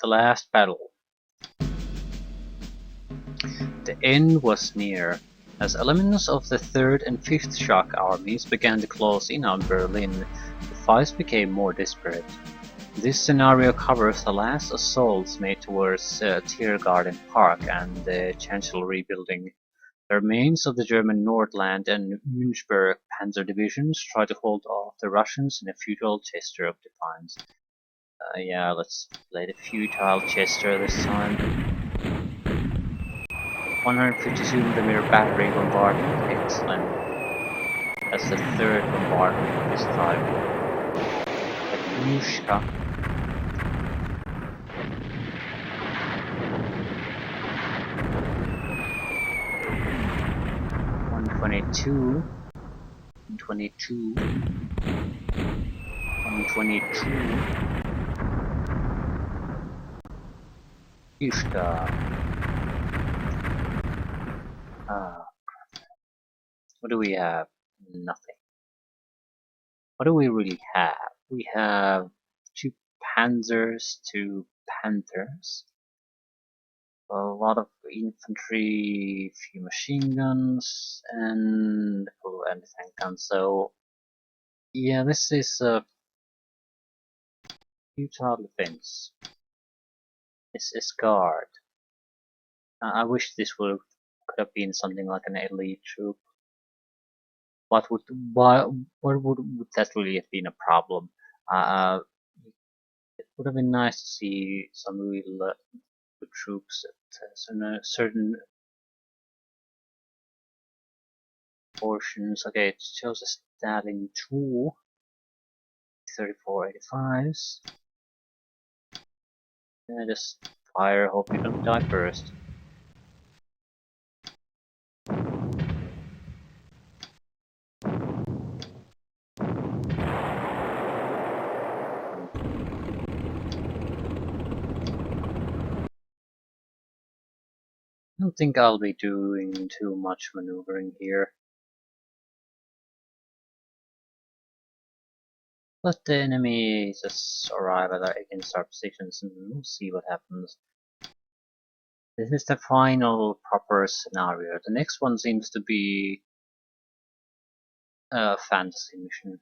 The last battle. The end was near. As elements of the 3rd and 5th Shock Armies began to close in on Berlin, the fights became more desperate. This scenario covers the last assaults made towards Tiergarten Park and the Chancellery building. The remains of the German Nordland and Munchberg Panzer divisions tried to hold off the Russians in a futile gesture of defiance. Yeah, let's play the futile gesture this time. 152mm battery bombardment, excellent. That's the 3rd bombardment this time. Petrushka. 122. 122. 122. Yushka. What do we have? Nothing. What do we really have? We have 2 Panzers, 2 Panthers, a lot of infantry, few machine guns, and full anti-tank guns. So, yeah, this is a futile defense. This is guard. I wish this could have been something like an elite troop. What would that really have been a problem? It would have been nice to see some real good troops at certain portions. Okay, it shows a Stalin 2, 3485s. Yeah, just fire, hope you don't die first. I don't think I'll be doing too much maneuvering here. Let the enemy just arrive against our positions and we'll see what happens. This is the final proper scenario. The next one seems to be a fantasy mission.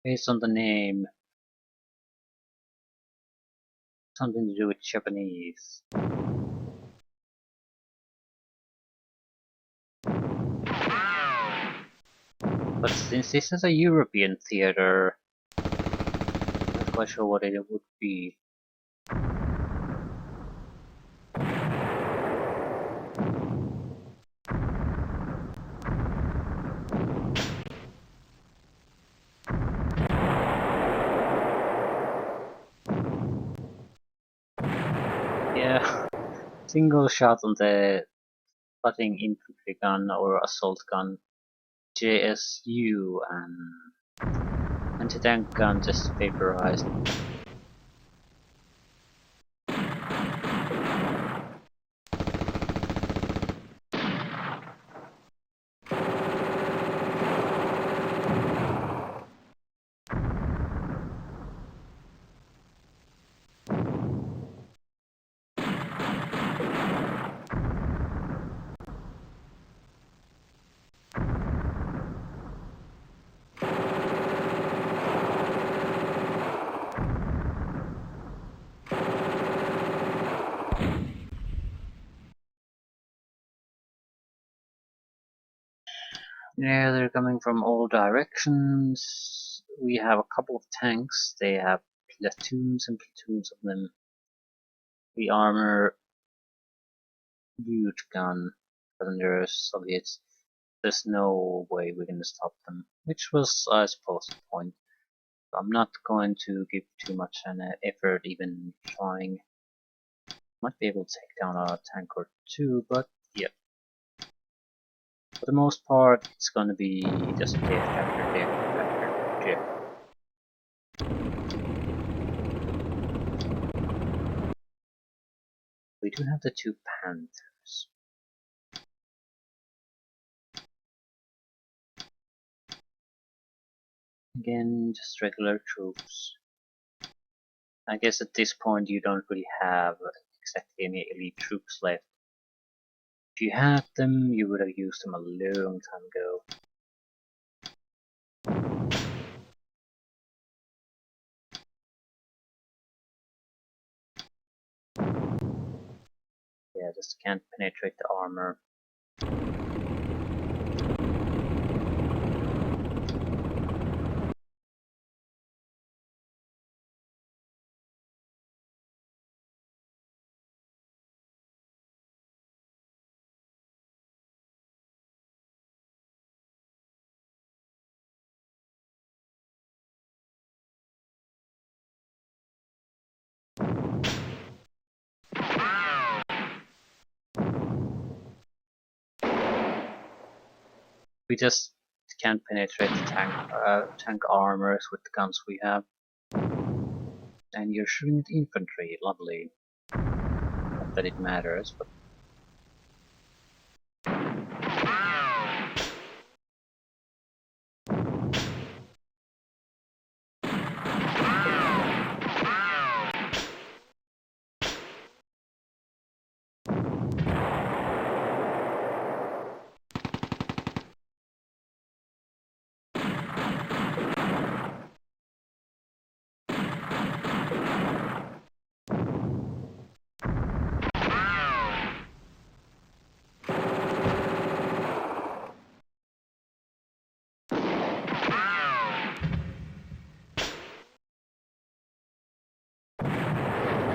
Based on the name, something to do with Japanese. But since this is a European theater, I'm not quite sure what it would be. Yeah, single shot on the fighting infantry gun or assault gun, JSU, and anti-tank gun just vaporized. Yeah, they're coming from all directions. We have a couple of tanks. They have platoons and platoons of them. The armor, huge gun, passengers, Soviets. There's no way we're gonna stop them, which was, I suppose, the point. I'm not going to give too much an effort even trying. Might be able to take down a tank or two, but yeah. For the most part, it's gonna be just death after death after death. We do have the 2 Panthers. Again, just regular troops. I guess at this point you don't really have exactly any elite troops left. If you had them, you would have used them a long time ago. Yeah, just can't penetrate the armor. We just can't penetrate the tank armors with the guns we have. And you're shooting at infantry, lovely. Not that it matters, but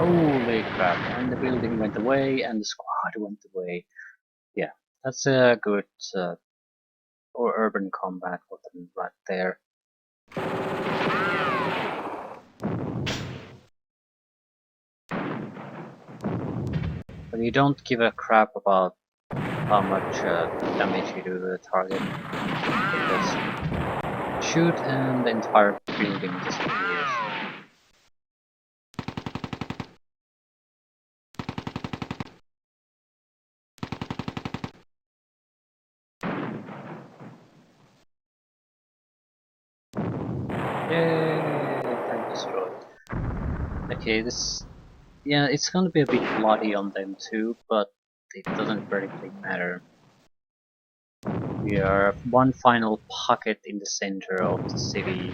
holy crap, and the building went away and the squad went away. Yeah, that's a good or urban combat weapon right there. But you don't give a crap about how much damage you do to the target. Just shoot and the entire building disappears. Yay! Tank destroyed. Okay, this... yeah, it's gonna be a bit bloody on them too, but it doesn't really matter. We are one final pocket in the center of the city.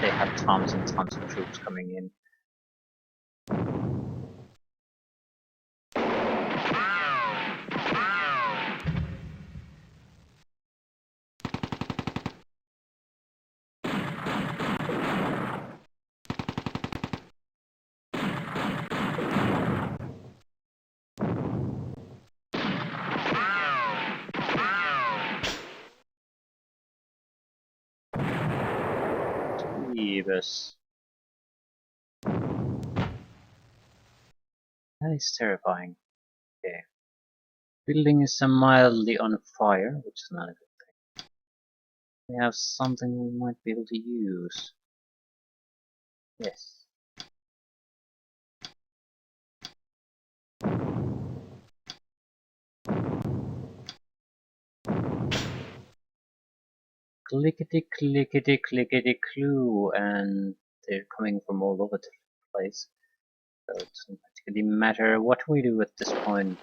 They have tons and tons of troops coming in. Jeebus. That is terrifying. Okay. Building is mildly on fire, which is not a good thing. We have something we might be able to use. Yes. Clickety clickety clickety clue, and they're coming from all over the place. So it doesn't particularly matter what we do at this point.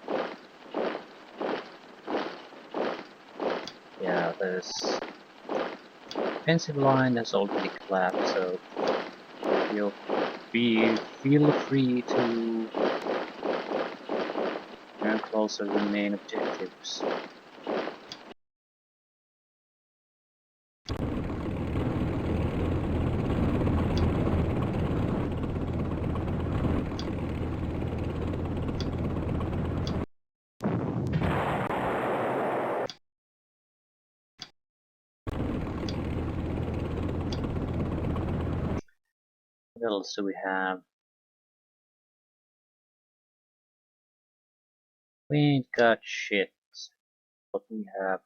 Yeah, there's defensive line has already collapsed, so you'll feel free to turn closer to the main objectives. What else do we have? We ain't got shit. What we have?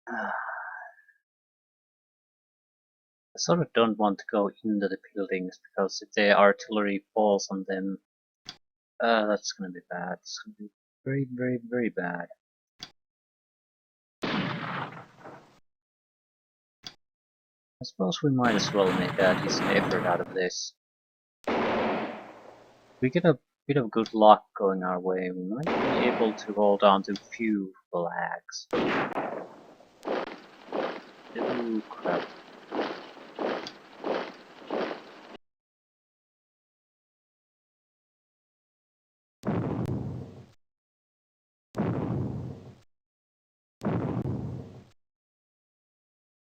I sort of don't want to go into the buildings because if the artillery falls on them, that's gonna be bad. It's gonna be very, very, very bad. I suppose we might as well make a decent effort out of this. If we get a bit of good luck going our way, we might be able to hold on to a few flags. Oh crap.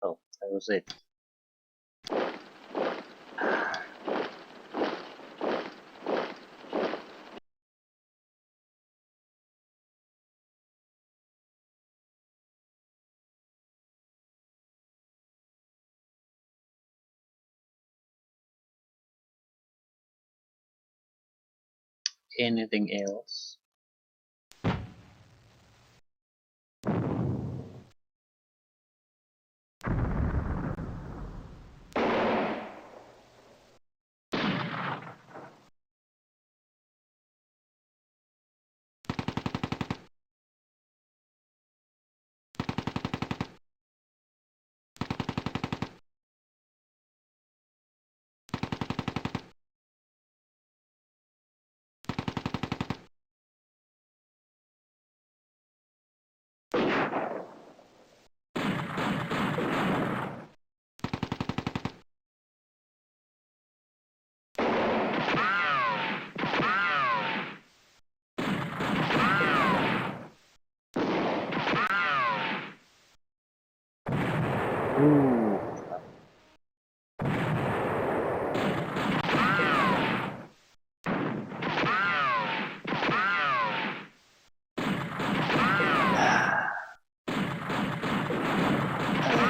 Oh, that was it. Anything else? Ooh.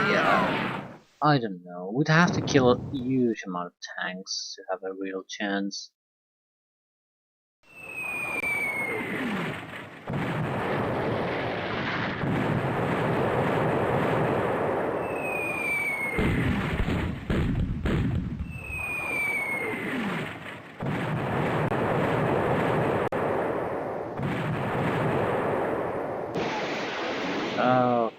Yeah. I don't know. We'd have to kill a huge amount of tanks to have a real chance. Oh,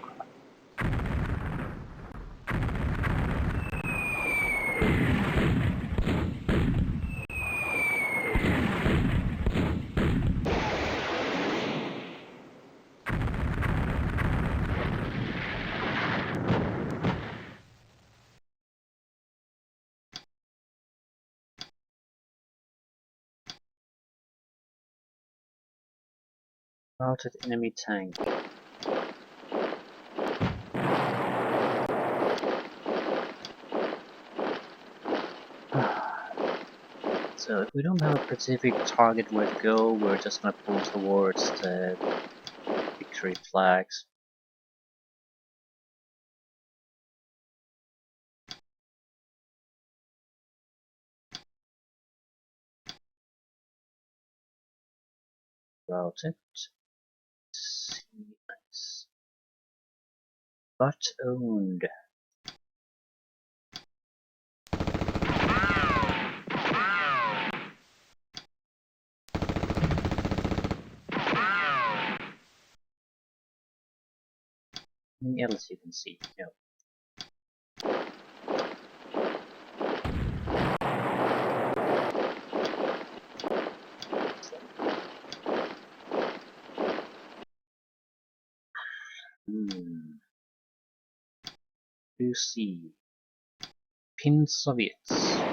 routed enemy tank. So if we don't have a specific target where to go, we're just gonna pull towards the victory flags. Routed. Nice. But owned. Anything else you can see? No. Hmm. You see. Pin Soviets.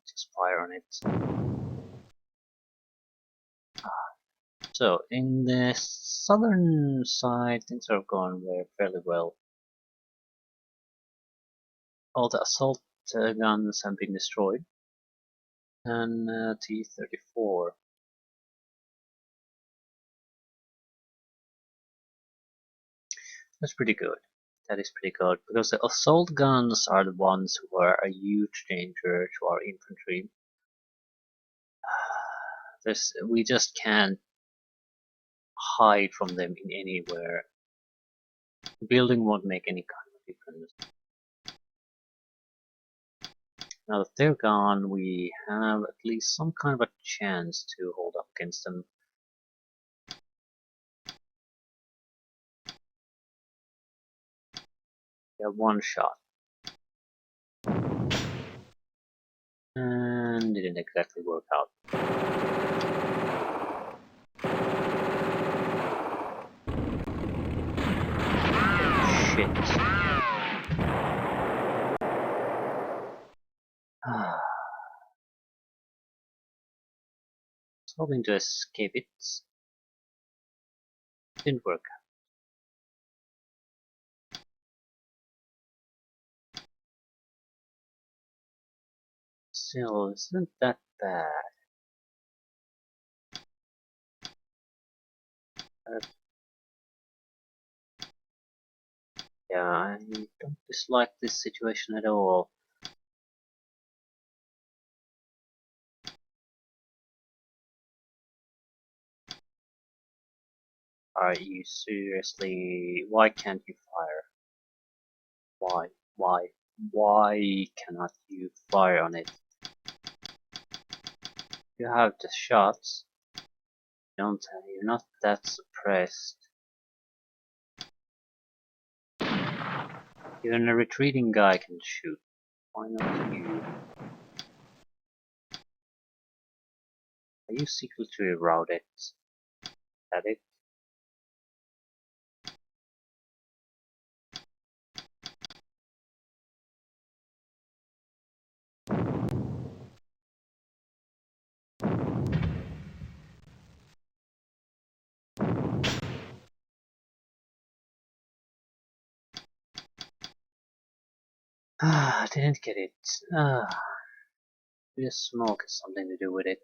Just fire on it. So, in the southern side, things are going fairly well. All the assault guns have been destroyed. And T-34. That's pretty good. That is pretty good, because the assault guns are the ones who are a huge danger to our infantry. We just can't hide from them in anywhere. Building won't make any kind of difference. Now that they're gone, we have at least some kind of a chance to hold up against them. We have one shot. And didn't exactly work out. Shit. Hoping to escape it. Didn't work. Still, isn't that bad. Yeah, I don't dislike this situation at all. Are you seriously? Why can't you fire? Why? Why? Why cannot you fire on it? You have the shots. Don't you're not that suppressed. Even a retreating guy can shoot. Why not you? Are you secretly routed? At it? Ah, I didn't get it. Maybe the smoke has something to do with it.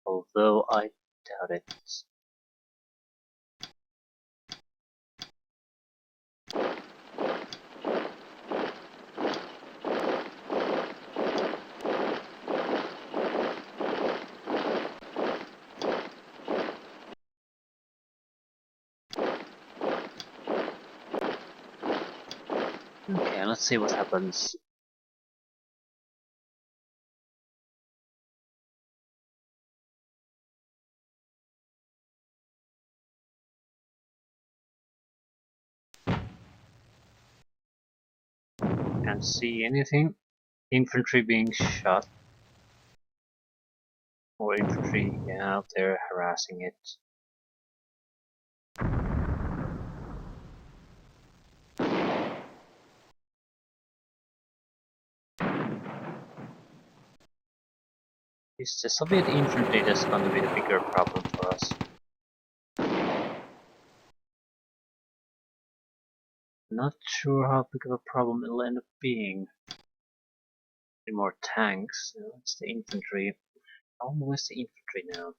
Although I doubt it. Okay, let's see what happens. Can't see anything. Infantry being shot. Or infantry, yeah, out there harassing it. It's the Soviet infantry that's gonna be the bigger problem for us. Not sure how big of a problem it'll end up being. More tanks. No, it's the infantry. Almost the infantry now.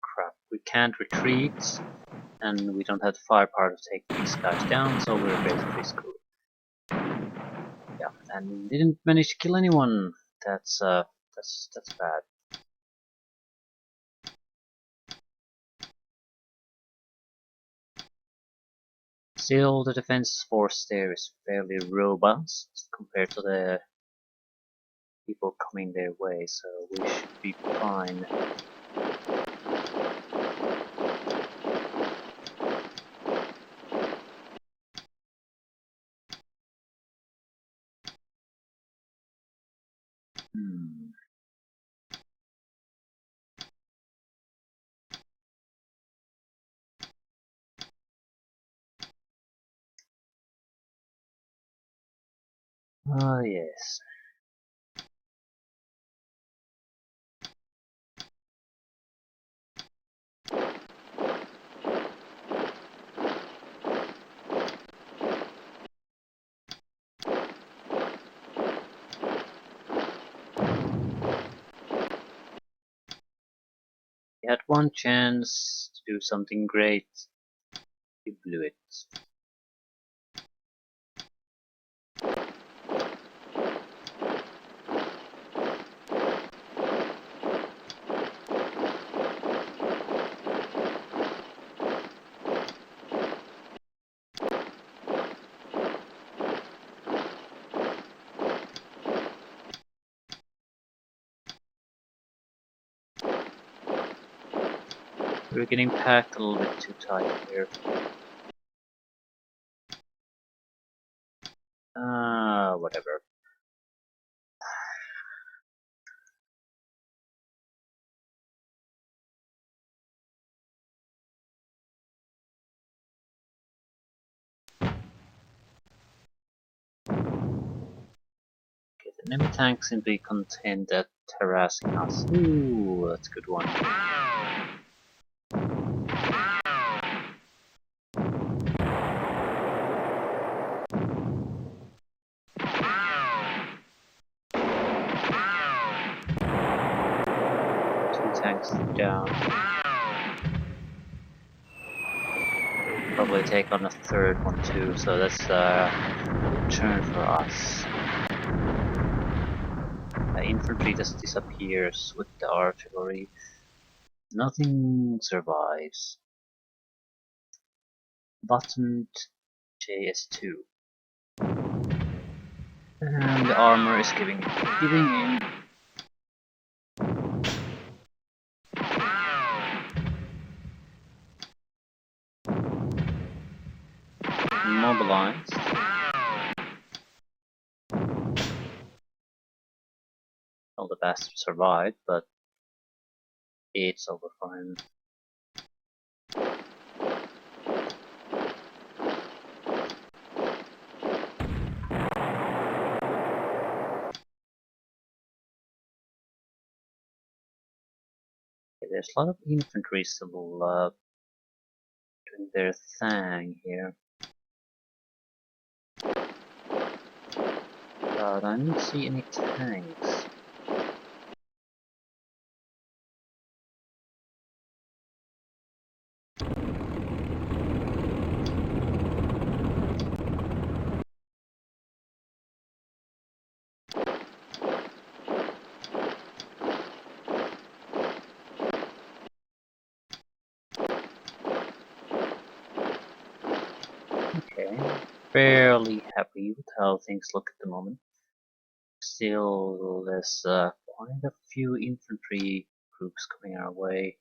Crap, we can't retreat, and we don't have the firepower to take these guys down, so we're basically screwed. Yeah, and didn't manage to kill anyone. That's bad. Still, the defense force there is fairly robust compared to the people coming their way, so we should be fine. Ah, yes. He had one chance to do something great. He blew it. We're getting packed a little bit too tight here. Whatever. Okay, the enemy tank simply content at harassing us. Ooh, that's a good one. Two tanks down. Probably take on a third one too, so that's a turn for us. The infantry just disappears with the artillery. Nothing survives. Button JS2. And the armor is giving in. Mobilized. Well, the bastard survived, but it's over for him. Okay, there's a lot of infantry still doing their thing here. But I don't see any tanks. Okay, fairly happy with how things look at the moment. Still, there's quite a few infantry groups coming our way.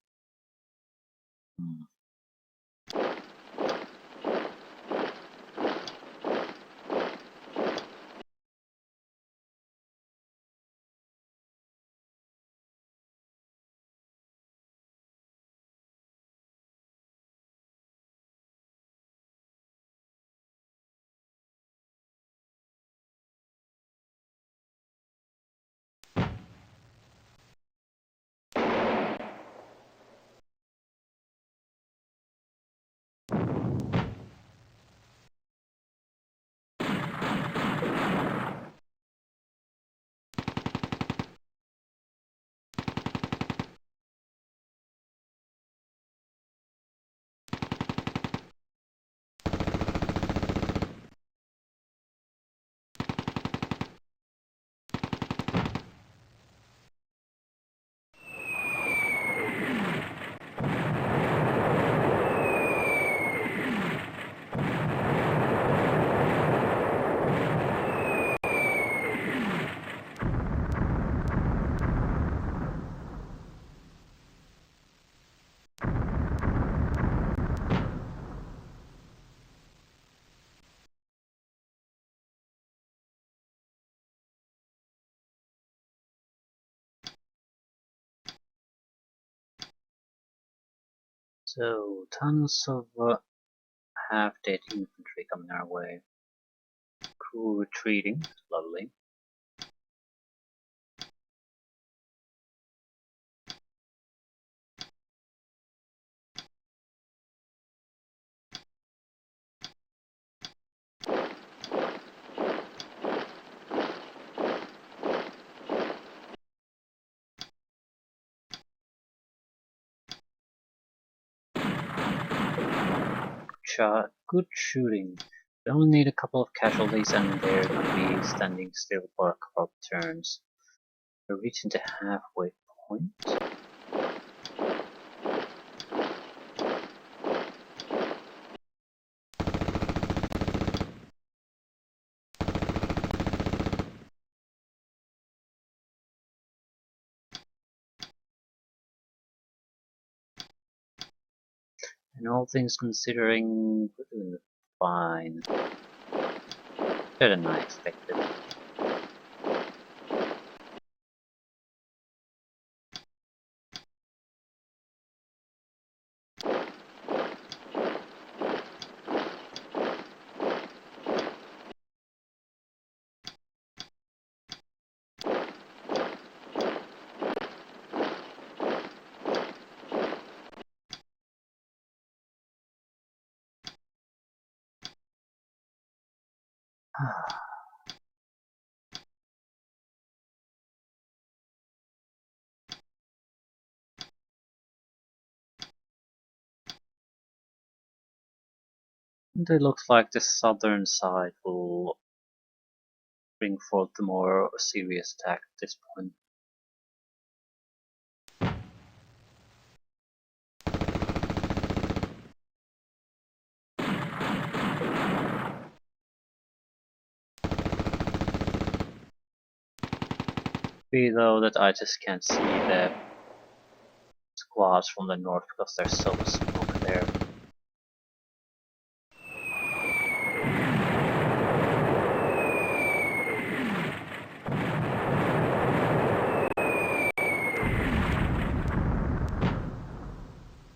So, tons of half-dead infantry coming our way. Crew retreating, lovely. good shooting. We only need a couple of casualties and they're gonna be standing still for a couple of turns. We're reaching the halfway point. And all things considering, we're doing fine. Better than I expected. And it looks like the southern side will bring forth the more serious attack at this point. Be though that I just can't see the squads from the north because there's so much smoke there.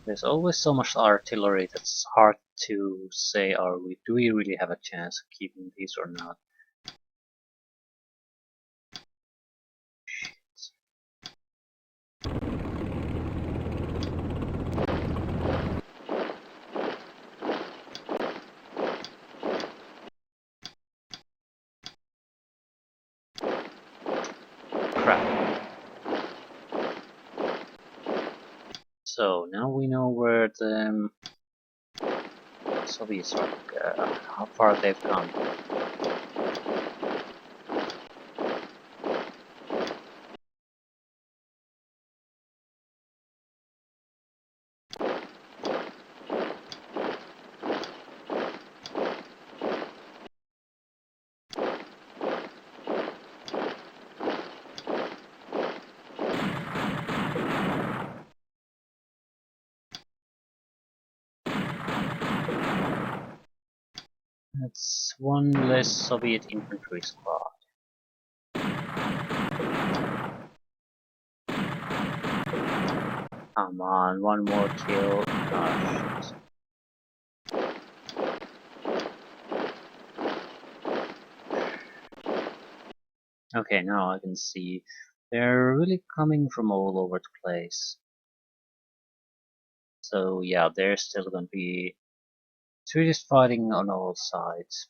There's always so much artillery that's hard to say do we really have a chance of keeping these or not. Crap. So now we know where the Soviets are, how far they've gone. That's one less Soviet infantry squad. Come on, one more kill. Gosh. Okay, now I can see they're really coming from all over the place. So yeah, there's still gonna be Swedish fighting on all sides.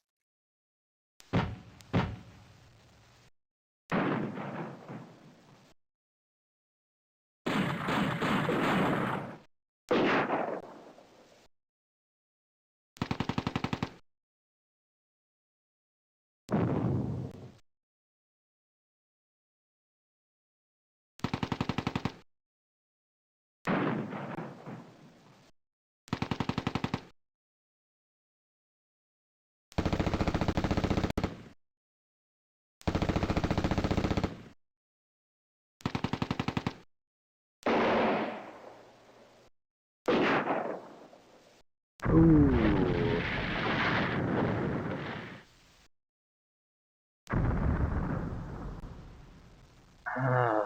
Ooh.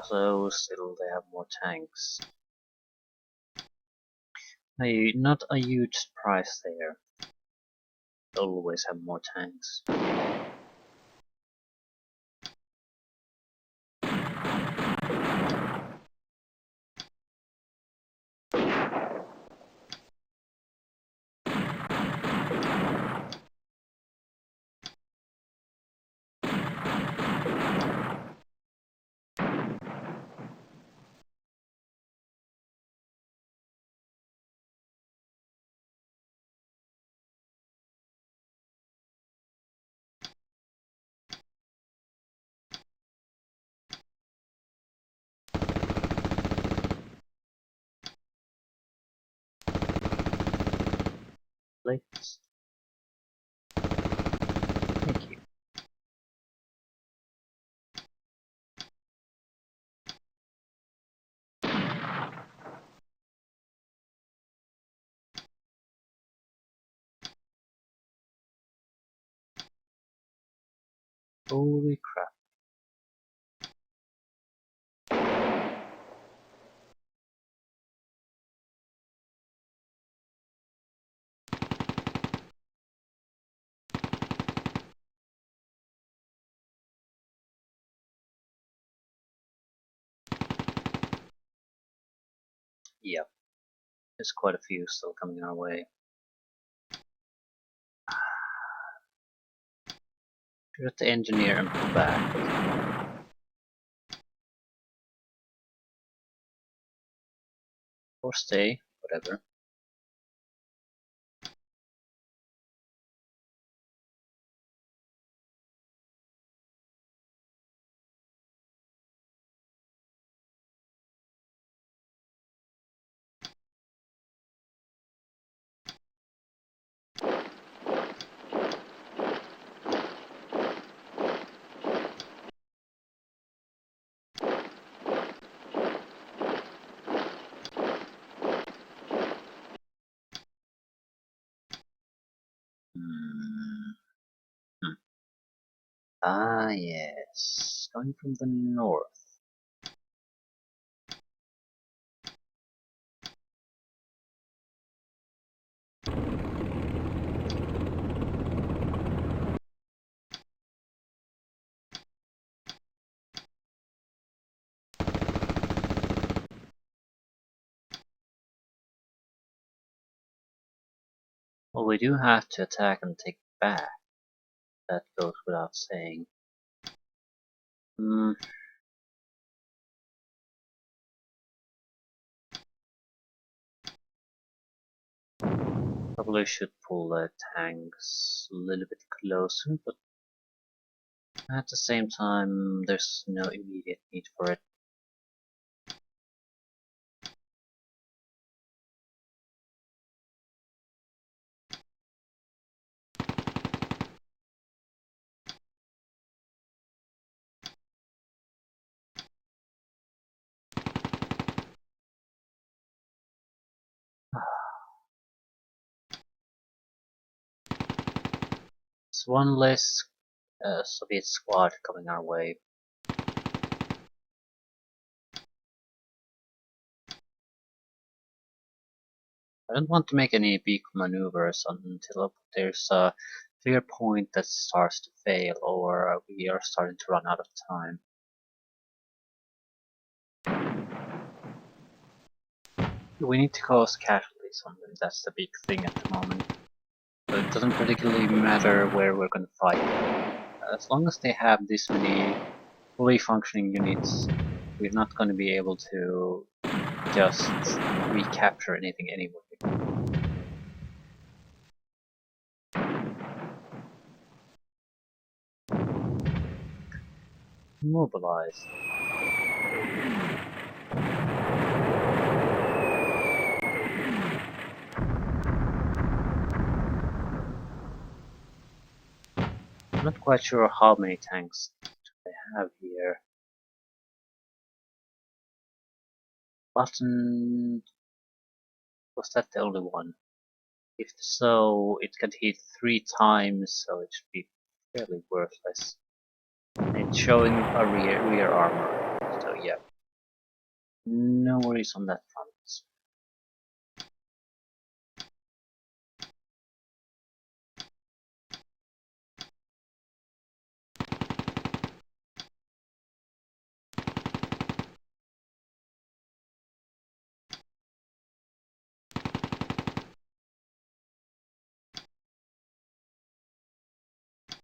So still they have more tanks. Not a huge surprise there. They always have more tanks. Let's. Thank you. Holy crap. Yep, there's quite a few still coming our way. Get the engineer and pull back. Or stay, whatever. Ah, yes. Going from the north. Well, we do have to attack and take back. That goes without saying. Probably should pull the tanks a little bit closer, but at the same time, there's no immediate need for it. It's one less Soviet squad coming our way. I don't want to make any big maneuvers until there's a clear point that starts to fail or we are starting to run out of time. We need to cause casualties on them, that's the big thing at the moment. So it doesn't particularly matter where we're going to fight. As long as they have this many fully functioning units, we're not going to be able to just recapture anything anyway. Mobilize. I'm not quite sure how many tanks they have here. Button... was that the only one? If so, it can hit 3 times, so it should be fairly worthless. It's showing a rear armor, so yeah. No worries on that front.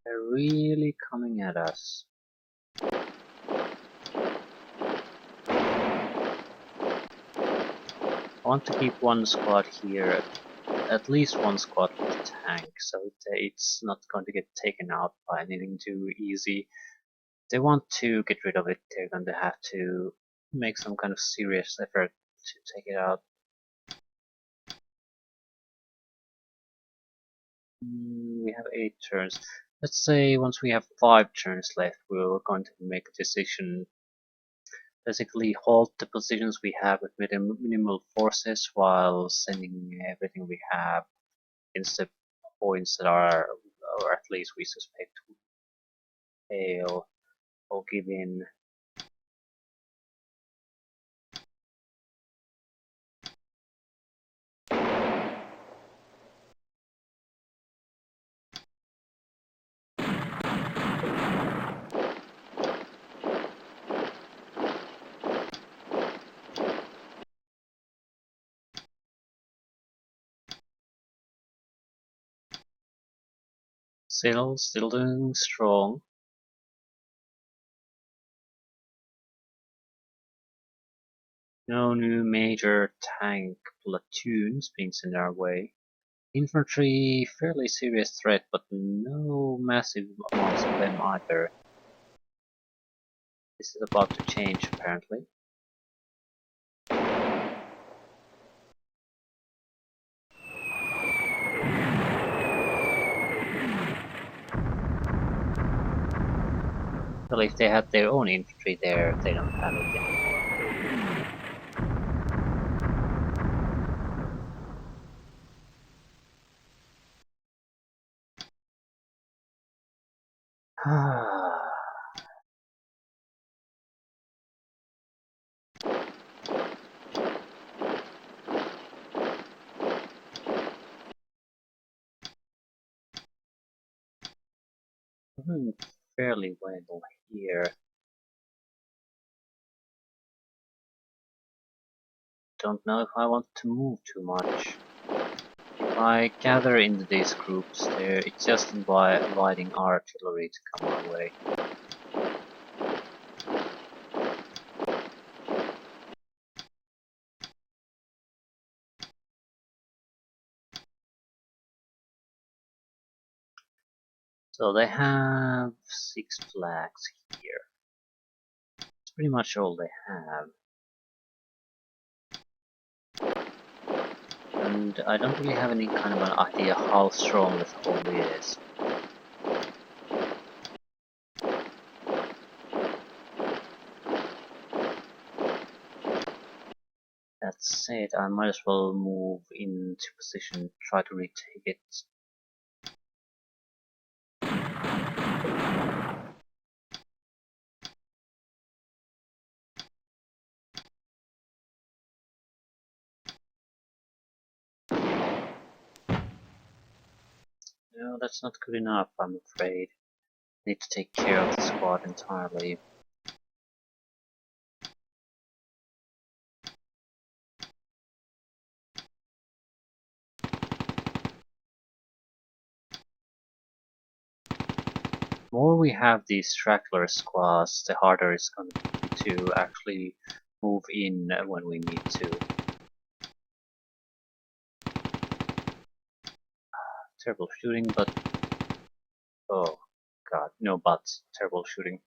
They're really coming at us. I want to keep one squad here, at least one squad with a tank, so it's not going to get taken out by anything too easy. If they want to get rid of it, they're going to have to make some kind of serious effort to take it out. We have 8 turns. Let's say once we have 5 turns left, we're going to make a decision. Basically, hold the positions we have with minimal forces while sending everything we have against the points that are, or at least we suspect, will fail or give in. Still doing strong. No new major tank platoons being sent our way. Infantry, fairly serious threat, but no massive amounts of them either. This is about to change, apparently. Well, if they had their own infantry there, they don't have it anymore. Doing fairly well here. Don't know if I want to move too much. If I gather into these groups, it's just inviting artillery to come our way. So they have 6 flags here. It's pretty much all they have. And I don't really have any kind of an idea how strong this whole is. That said, I might as well move into position, try to retake it. No, that's not good enough, I'm afraid. Need to take care of the squad entirely. The more we have these straggler squads, the harder it's going to be to actually move in when we need to. Terrible shooting, but... oh god, no buts. Terrible shooting.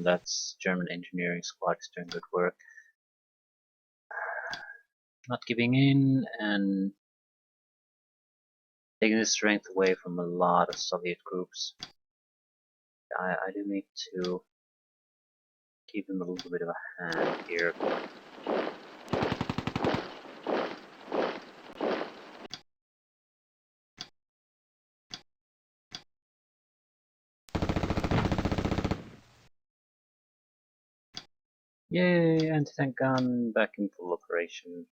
That's German engineering squad is doing good work. Not giving in and taking the strength away from a lot of Soviet groups. I do need to give them a little bit of a hand here. Yay, anti-tank gun back in full operation.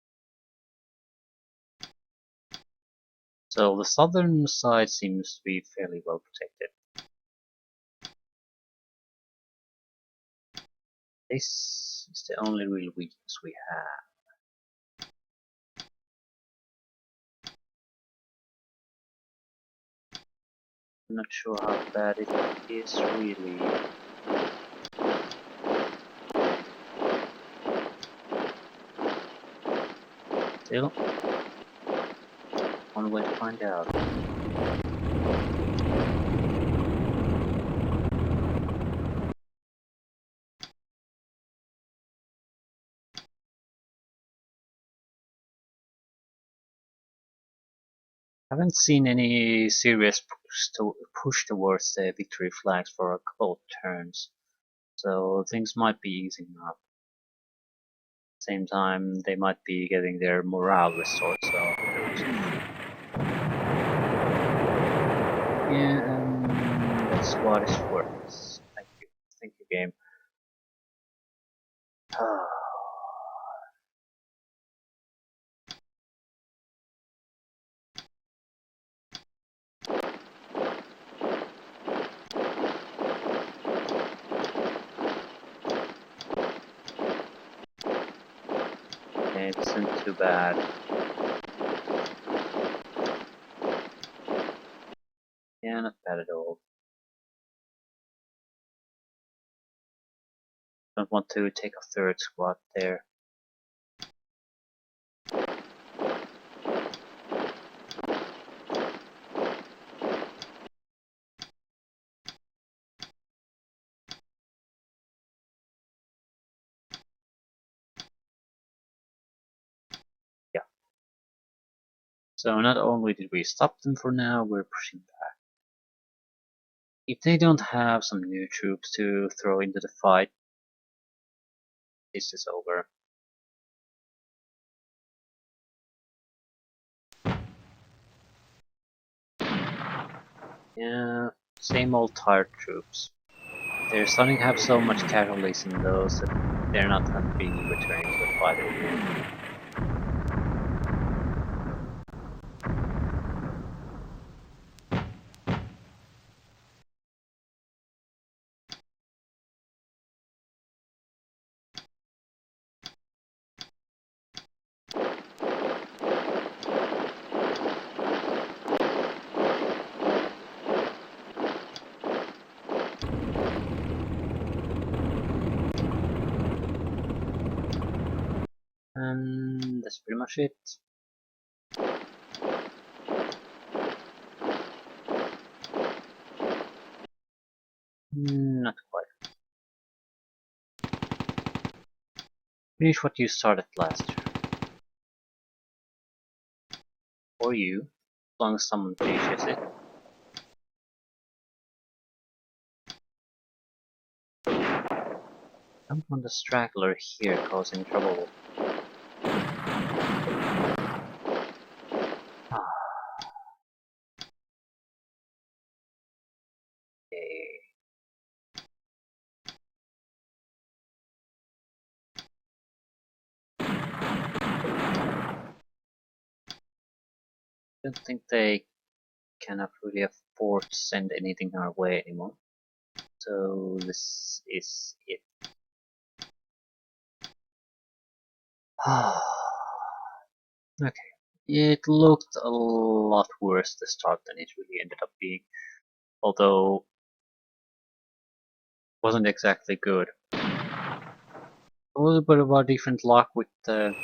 So the southern side seems to be fairly well protected. This is the only real weakness we have. I'm not sure how bad it is really. Still, one way to find out. Haven't seen any serious push towards the victory flags for a couple of turns, so things might be easing up. Same time, they might be getting their morale restored, so yeah, that's what it's worth. Thank you, game. It isn't too bad. Yeah, not bad at all. Don't want to take a third squad there. Yeah. So not only did we stop them for now, we're pushing back. If they don't have some new troops to throw into the fight, this is over. Yeah, same old tired troops. They're starting to have so much casualties in those that they're not going to be returning to the fight anymore. And that's pretty much it. Not quite. Finish what you started last year. Or you, as long as someone finishes it. Don't want a straggler here causing trouble. Okay. Don't think they cannot really afford to send anything our way anymore. So this is it. Okay. It looked a lot worse to start than it really ended up being. Although wasn't exactly good. A little bit of a different luck with the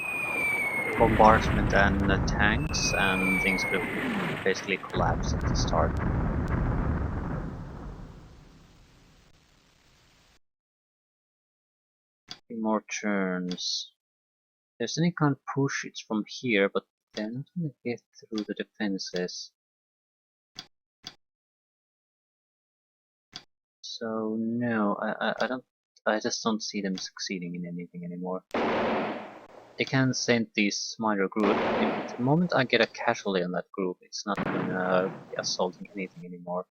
bombardment and the tanks, and things could have basically collapsed at the start. More turns. If there's any kind of push, it's from here, but they're not gonna get through the defenses. So no, I just don't see them succeeding in anything anymore. They can send these minor group. The moment I get a casualty on that group, it's not gonna be assaulting anything anymore.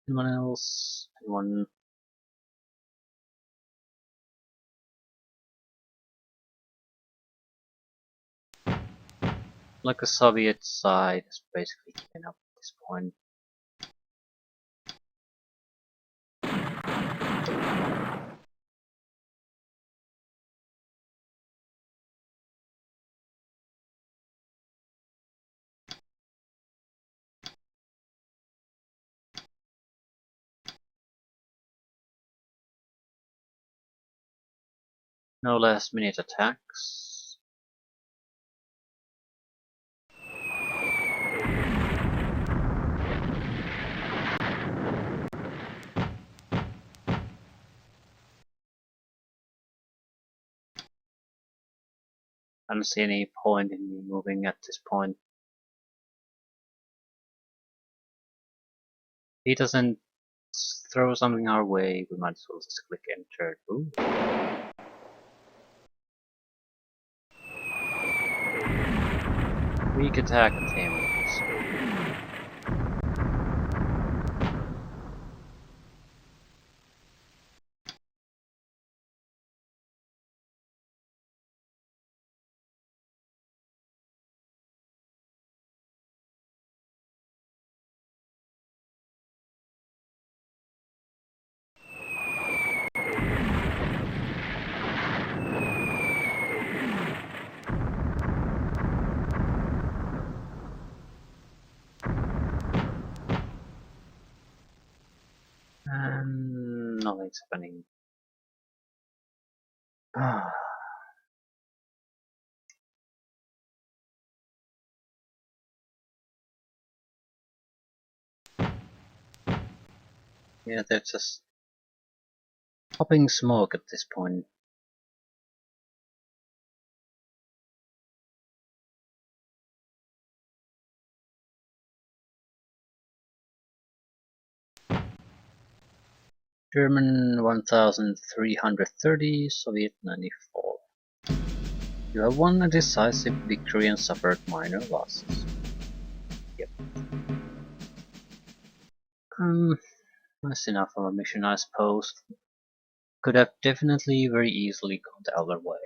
Anyone else? Anyone? Like a Soviet side is basically giving up at this point. No last minute attacks. I don't see any point in me moving at this point. He doesn't throw something our way, we might as well just click enter. Ooh. Weak attack attainments. Nothing's happening. Yeah, they're just popping smoke at this point. German 1330, Soviet 94. You have won a decisive victory and suffered minor losses. Yep. That's enough of a mission, I suppose. Could have definitely very easily gone the other way.